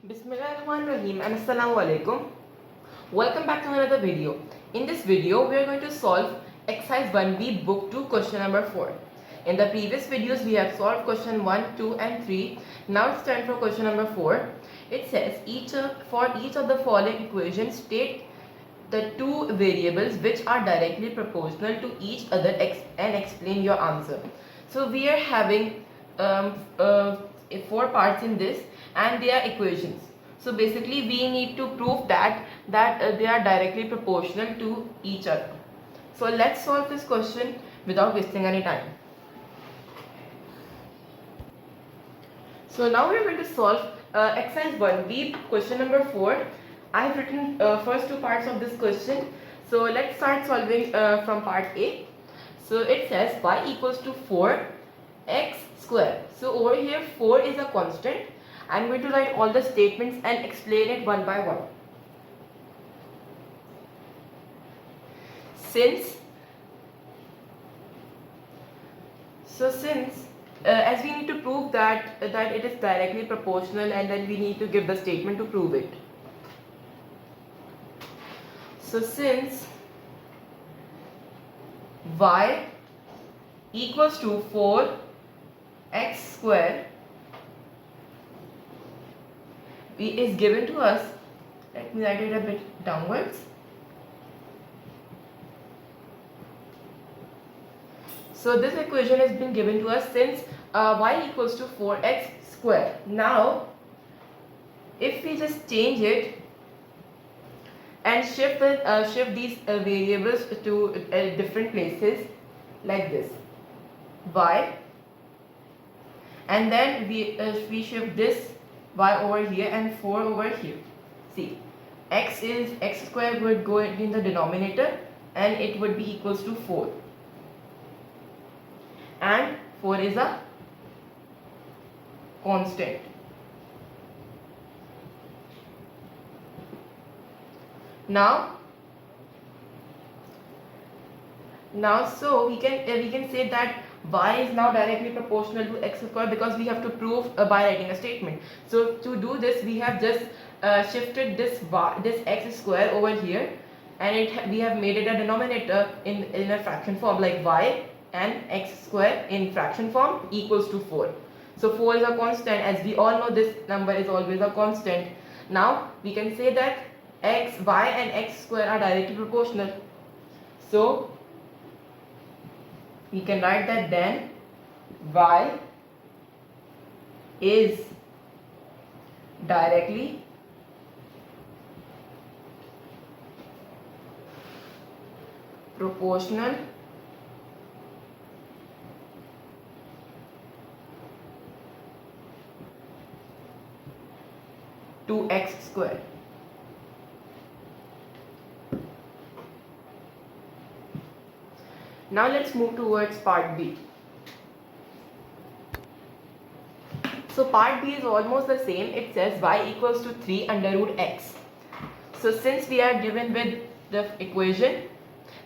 Bismillahirrahmanirrahim and Assalamu alaikum. Welcome back to another video. In this video, we are going to solve exercise 1B book 2 question number 4. In the previous videos, we have solved question 1, 2 and 3. Now it's time for question number 4. It says for each of the following equations, state the two variables which are directly proportional to each other and explain your answer. So we are having four parts in this and they are equations. So basically we need to prove that they are directly proportional to each other. So let's solve this question without wasting any time. So now we are going to solve exercise 1B question number 4. I have written first two parts of this question. So let's start solving from part A. So it says y equals to 4x square. So over here 4 is a constant. I am going to write all the statements and explain it one by one. Since as we need to prove that it is directly proportional, and then we need to give the statement to prove it. So since y equals to 4x square is given to us, let me write it a bit downwards. So this equation has been given to us since y equals to 4x square. Now if we just change it and shift these variables to different places like this, y, and then we shift this y over here and 4 over here. See, x square would go in the denominator and it would be equals to 4, and 4 is a constant. Now so we can say that y is now directly proportional to x square because we have to prove by writing a statement. So to do this, we have just shifted this x square over here, and we have made it a denominator in a fraction form, like y and x square in fraction form equals to 4. So 4 is a constant. As we all know, this number is always a constant. Now we can say that y and x square are directly proportional. So we can write that then y is directly proportional to x square. Now let's move towards part B. So part B is almost the same. It says y equals to 3 under root x. So since we are given with the equation,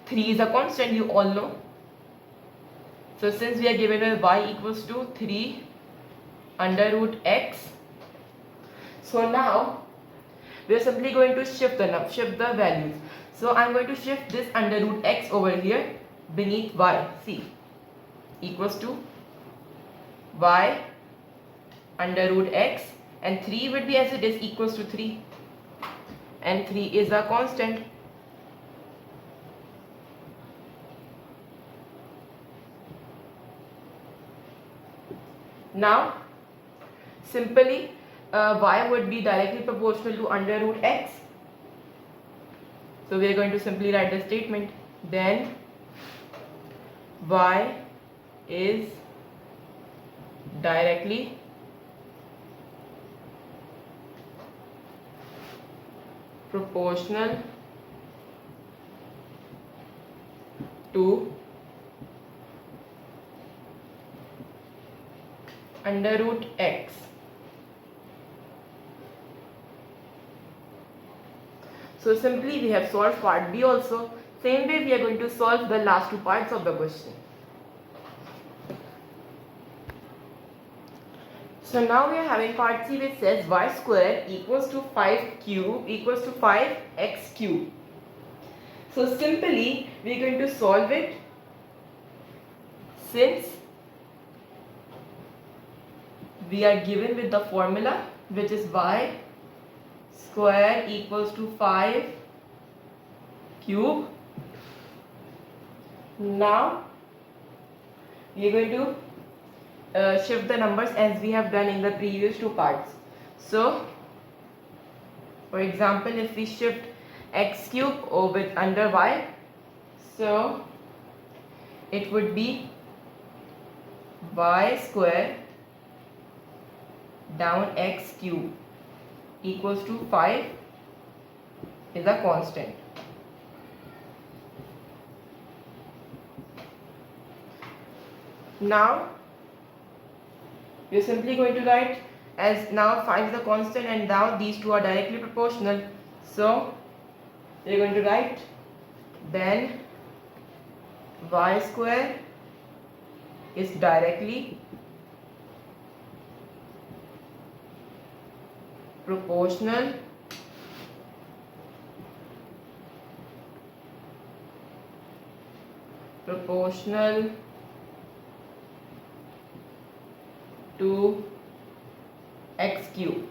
3 is a constant, you all know. So since we are given with y equals to 3 under root x, so now we are simply going to shift the values. So I am going to shift this under root x over here beneath y. See, equals to y under root x, and 3 would be as it is, equals to 3, and 3 is a constant. Now simply y would be directly proportional to under root x. So we are going to simply write the statement, then y is directly proportional to under root x. So simply we have solved part B also. Same way we are going to solve the last two parts of the question. So now we are having part C, which says y square equals to 5 cube equals to 5x cube. So simply we are going to solve it, since we are given with the formula, which is y square equals to 5 cube. Now we are going to shift the numbers as we have done in the previous two parts. So for example, if we shift x cube over under y, so it would be y square down x cube equals to 5 is a constant. Now we are simply going to write, as now 5 is a constant and now these two are directly proportional, so we are going to write then y square is directly proportional to x cube.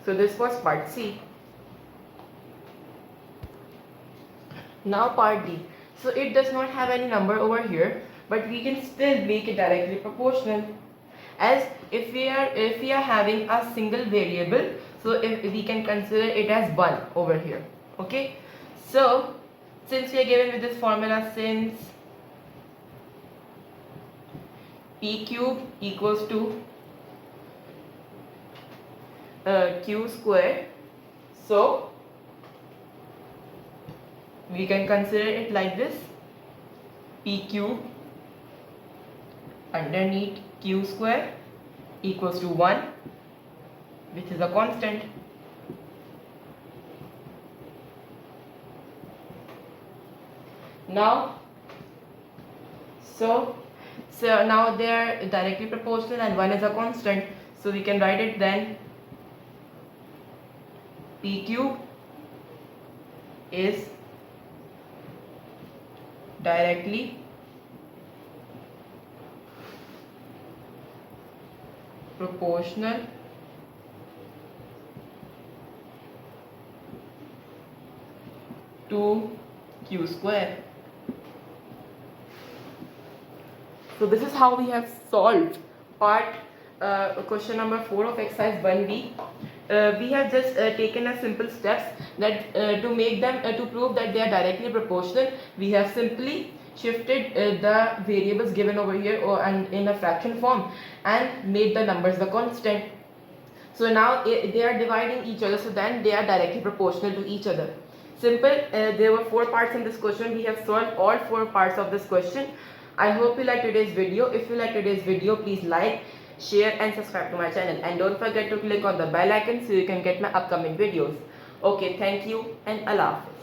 So this was part C. Now part D. So it does not have any number over here, but we can still make it directly proportional, as if we are having a single variable, so if we can consider it as 1 over here. Okay, so since we are given with this formula, since p cube equals to q square, so we can consider it like this: p cube underneath q square equals to 1, which is a constant. Now so now they are directly proportional and 1 is a constant, so we can write it then p cube is directly proportional to q square. So this is how we have solved part question number 4 of exercise 1b. We have just taken a simple steps that to make them to prove that they are directly proportional. We have simply shifted the variables given over here and in a fraction form and made the numbers the constant. So now they are dividing each other, so then they are directly proportional to each other. Simple. There were 4 parts in this question. We have solved all 4 parts of this question. I hope you like today's video. If you like today's video, please like, share and subscribe to my channel, and don't forget to click on the bell icon so you can get my upcoming videos. Okay, thank you and Allah Hafiz.